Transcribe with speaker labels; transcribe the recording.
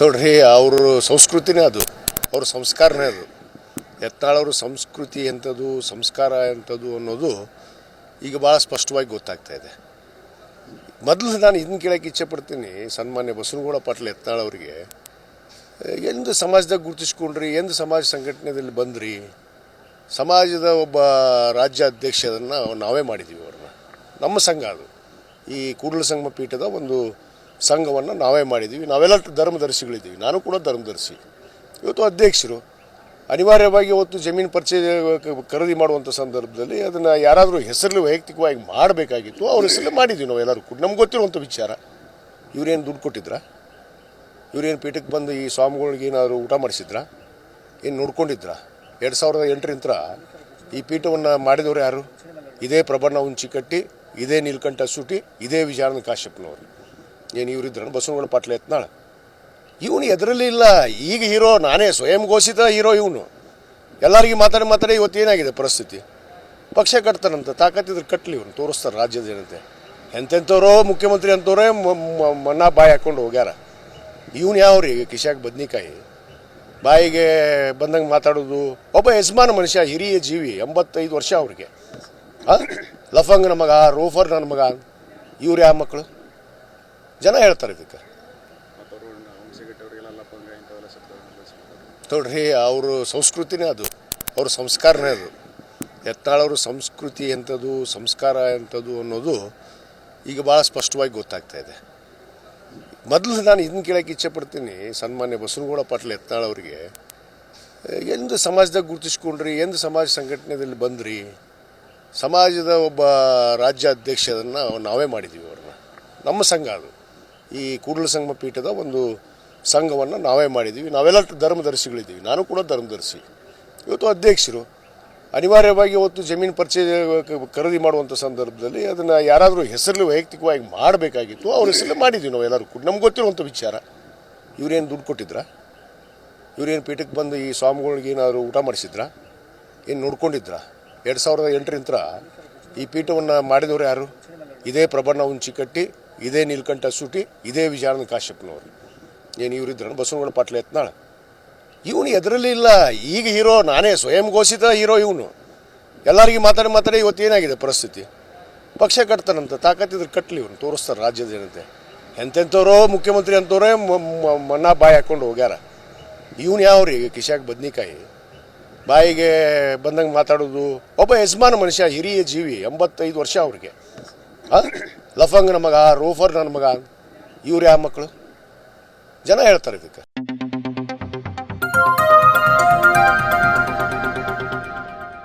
Speaker 1: ನೋಡ್ರಿ, ಅವ್ರ ಸಂಸ್ಕೃತಿನೇ ಅದು, ಅವ್ರ ಸಂಸ್ಕಾರನೇ ಅದು. ಯತ್ನಾಳವ್ರ ಸಂಸ್ಕೃತಿ ಎಂಥದ್ದು, ಸಂಸ್ಕಾರ ಎಂಥದ್ದು ಅನ್ನೋದು ಈಗ ಭಾಳ ಸ್ಪಷ್ಟವಾಗಿ ಗೊತ್ತಾಗ್ತಾ ಇದೆ. ಮೊದಲು ನಾನು ಇದನ್ನು ಕೇಳೋಕ್ಕೆ ಇಚ್ಛೆಪಡ್ತೀನಿ, ಸನ್ಮಾನ್ಯ ಬಸವನಗೌಡ ಪಾಟೀಲ್ ಯತ್ನಾಳ್ ಅವರಿಗೆ ಎಂದು ಸಮಾಜದಾಗ ಗುರುತಿಸ್ಕೊಂಡ್ರಿ, ಎಂದು ಸಮಾಜ ಸಂಘಟನೆಯಲ್ಲಿ ಬಂದ್ರಿ. ಸಮಾಜದ ಒಬ್ಬ ರಾಜ್ಯ ಅಧ್ಯಕ್ಷರನ್ನು ನಾವೇ ಮಾಡಿದ್ದೀವಿ. ಅವ್ರನ್ನ ನಮ್ಮ ಸಂಘ ಅದು, ಈ ಕೂಡಲ ಸಂಗಮ ಪೀಠದ ಒಂದು ಸಂಘವನ್ನು ನಾವೇ ಮಾಡಿದ್ದೀವಿ. ನಾವೆಲ್ಲ ಧರ್ಮದರ್ಶಿಗಳಿದ್ದೀವಿ, ನಾನು ಕೂಡ ಧರ್ಮದರ್ಶಿ. ಇವತ್ತು ಅಧ್ಯಕ್ಷರು ಅನಿವಾರ್ಯವಾಗಿ ಇವತ್ತು ಜಮೀನು ಪರಿಚಯ ಖರೀದಿ ಮಾಡುವಂಥ ಸಂದರ್ಭದಲ್ಲಿ ಅದನ್ನು ಯಾರಾದರೂ ಹೆಸರಲ್ಲಿ ವೈಯಕ್ತಿಕವಾಗಿ ಮಾಡಬೇಕಾಗಿತ್ತು, ಅವ್ರ ಹೆಸರಲ್ಲಿ ಮಾಡಿದ್ದೀವಿ ನಾವು ಎಲ್ಲರೂ ಕೂಡ. ನಮ್ಗೆ ಗೊತ್ತಿರುವಂಥ ವಿಚಾರ. ಇವರೇನು ದುಡ್ಡು ಕೊಟ್ಟಿದ್ರಾ? ಇವರೇನು ಪೀಠಕ್ಕೆ ಬಂದು ಈ ಸ್ವಾಮಿಗಳಿಗೆ ಏನಾದರೂ ಊಟ ಮಾಡಿಸಿದ್ರಾ? ಏನು ನೋಡ್ಕೊಂಡಿದ್ರಾ? 2008 ಈ ಪೀಠವನ್ನು ಮಾಡಿದವರು ಯಾರು? ಇದೇ ಪ್ರಬಣ್ಣ ಹುಂಚಿಕಟ್ಟಿ, ಇದೇ ನೀಲಕಂಠ ಸೂಟಿ, ಇದೇ ವಿಜಯಾನಂದ ಕಾಶ್ಯಪ್ನವರು. ಏನು ಇವರಿದ್ರನು ಬಸವನಗೌಡ ಪಾಟೀಲ್ ಯತ್ನಾಳ್? ಇವನು ಎದರಲ್ಲಿ ಇಲ್ಲ. ಈಗ ಹೀರೋ ನಾನೇ, ಸ್ವಯಂ ಘೋಷಿತ ಹೀರೋ ಇವನು. ಎಲ್ಲರಿಗೂ ಮಾತಾಡಿ ಇವತ್ತೇನಾಗಿದೆ ಪರಿಸ್ಥಿತಿ? ಪಕ್ಷ ಕಟ್ತಾರಂತ ತಾಕತ್ತಿದ್ರೆ ಕಟ್ಟಲಿ, ಇವನು ತೋರಿಸ್ತಾರೆ ರಾಜ್ಯದ ಜನತೆ. ಎಂತೆಂಥವ್ರೋ ಮುಖ್ಯಮಂತ್ರಿ ಅಂತವ್ರೆ ಮಣ್ಣಾ ಬಾಯಿ ಹಾಕ್ಕೊಂಡು ಹೋಗ್ಯಾರ. ಇವನು ಯಾವ್ರಿ ಕಿಶಾಕ್ ಬದ್ನಿಕಾಯಿ ಬಾಯಿಗೆ ಬಂದಂಗೆ ಮಾತಾಡೋದು? ಒಬ್ಬ ಯಜಮಾನ ಮನುಷ್ಯ, ಹಿರಿಯ ಜೀವಿ, 85 ವರ್ಷ ಅವ್ರಿಗೆ. ಲಫಂಗನ ಮಗ, ರೋಫರ್ ನನ್ನ ಮಗ. ಇವ್ರು ಯಾವ ಮಕ್ಕಳು? ಜನ ಹೇಳ್ತಾರೆ ಇದಕ್ಕೆ. ನೋಡ್ರಿ, ಅವ್ರ ಸಂಸ್ಕೃತಿನೇ ಅದು, ಅವ್ರ ಸಂಸ್ಕಾರನೇ ಅದು. ಯತ್ನಾಳವ್ರ ಸಂಸ್ಕೃತಿ ಎಂಥದ್ದು, ಸಂಸ್ಕಾರ ಎಂಥದ್ದು ಅನ್ನೋದು ಈಗ ಭಾಳ ಸ್ಪಷ್ಟವಾಗಿ ಗೊತ್ತಾಗ್ತಾ ಇದೆ. ಮೊದಲು ನಾನು ಇದನ್ನು ಕೇಳೋಕ್ಕೆ ಇಚ್ಛೆಪಡ್ತೀನಿ, ಸನ್ಮಾನ್ಯ ಬಸವನಗೌಡ ಪಾಟೀಲ್ ಯತ್ನಾಳ್ ಅವರಿಗೆ ಎಂದು ಸಮಾಜದಾಗ ಗುರುತಿಸ್ಕೊಂಡ್ರಿ, ಎಂದು ಸಮಾಜ ಸಂಘಟನೆಯಲ್ಲಿ ಬಂದ್ರಿ. ಸಮಾಜದ ಒಬ್ಬ ರಾಜ್ಯ ಅಧ್ಯಕ್ಷರನ್ನು ನಾವೇ ಮಾಡಿದ್ದೀವಿ. ಅವ್ರನ್ನ ನಮ್ಮ ಸಂಘ ಅದು, ಈ ಕೂಡಲ ಸಂಗಮ ಪೀಠದ ಒಂದು ಸಂಘವನ್ನು ನಾವೇ ಮಾಡಿದ್ದೀವಿ. ನಾವೆಲ್ಲ ಧರ್ಮದರ್ಶಿಗಳಿದ್ದೀವಿ, ನಾನು ಕೂಡ ಧರ್ಮದರ್ಶಿ. ಇವತ್ತು ಅಧ್ಯಕ್ಷರು ಅನಿವಾರ್ಯವಾಗಿ ಇವತ್ತು ಜಮೀನು ಪರಿಚಯ ಖರೀದಿ ಮಾಡುವಂಥ ಸಂದರ್ಭದಲ್ಲಿ ಅದನ್ನು ಯಾರಾದರೂ ಹೆಸರಲ್ಲಿ ವೈಯಕ್ತಿಕವಾಗಿ ಮಾಡಬೇಕಾಗಿತ್ತು, ಅವ್ರ ಹೆಸರಲ್ಲಿ ಮಾಡಿದ್ದೀವಿ ನಾವು ಎಲ್ಲರೂ ಕೂಡ. ನಮ್ಗೆ ಗೊತ್ತಿರುವಂಥ ವಿಚಾರ. ಇವರೇನು ದುಡ್ಡು ಕೊಟ್ಟಿದ್ರಾ? ಇವರೇನು ಪೀಠಕ್ಕೆ ಬಂದು ಈ ಸ್ವಾಮಿಗಳಿಗೆ ಏನಾದರೂ ಊಟ ಮಾಡಿಸಿದ್ರಾ? ಏನು ನೋಡ್ಕೊಂಡಿದ್ರಾ? 2008 ಈ ಪೀಠವನ್ನು ಮಾಡಿದವರು ಯಾರು? ಇದೇ ಪ್ರಬಣ್ಣ ಹುಂಚಿಕಟ್ಟಿ, ಇದೇ ನೀಲಕಂಠ ಸೂಟಿ, ಇದೇ ವಿಜಯಾನಂದ ಕಾಶ್ಯಪ್ನವರು. ಏನು ಇವರಿದ್ರನು ಬಸವನಗೌಡ ಪಾಟೀಲ್ ಯತ್ನಾಳ್? ಇವನು ಎದರಲ್ಲಿ ಇಲ್ಲ. ಈಗ ಹೀರೋ ನಾನೇ, ಸ್ವಯಂ ಘೋಷಿತ ಹೀರೋ ಇವನು. ಎಲ್ಲರಿಗೂ ಮಾತಾಡಿ ಇವತ್ತೇನಾಗಿದೆ ಪರಿಸ್ಥಿತಿ? ಪಕ್ಷ ಕಟ್ತಾರಂತ ತಾಕತ್ತಿದ್ರೆ ಕಟ್ಟಲಿ, ಇವನು ತೋರಿಸ್ತಾರೆ ರಾಜ್ಯದ ಜನತೆ. ಎಂತೆಂಥವ್ರೋ ಮುಖ್ಯಮಂತ್ರಿ ಅಂತವ್ರೆ ಮಣ್ಣಾ ಬಾಯಿ ಹಾಕ್ಕೊಂಡು ಹೋಗ್ಯಾರ. ಇವನು ಯಾವ್ರಿ ಕಿಶಾಕ್ ಬದ್ನಿಕಾಯಿ ಬಾಯಿಗೆ ಬಂದಂಗೆ ಮಾತಾಡೋದು? ಒಬ್ಬ ಯಜಮಾನ ಮನುಷ್ಯ, ಹಿರಿಯ ಜೀವಿ, 85 ವರ್ಷ ಅವ್ರಿಗೆ. ಲಫಂಗನ ಮಗ, ರೋಫರ್ ನನ್ನ ಮಗ. ಇವ್ರು ಯಾವ ಮಕ್ಕಳು? ಜನ ಹೇಳ್ತಾರೆ ಇದಕ್ಕೆ.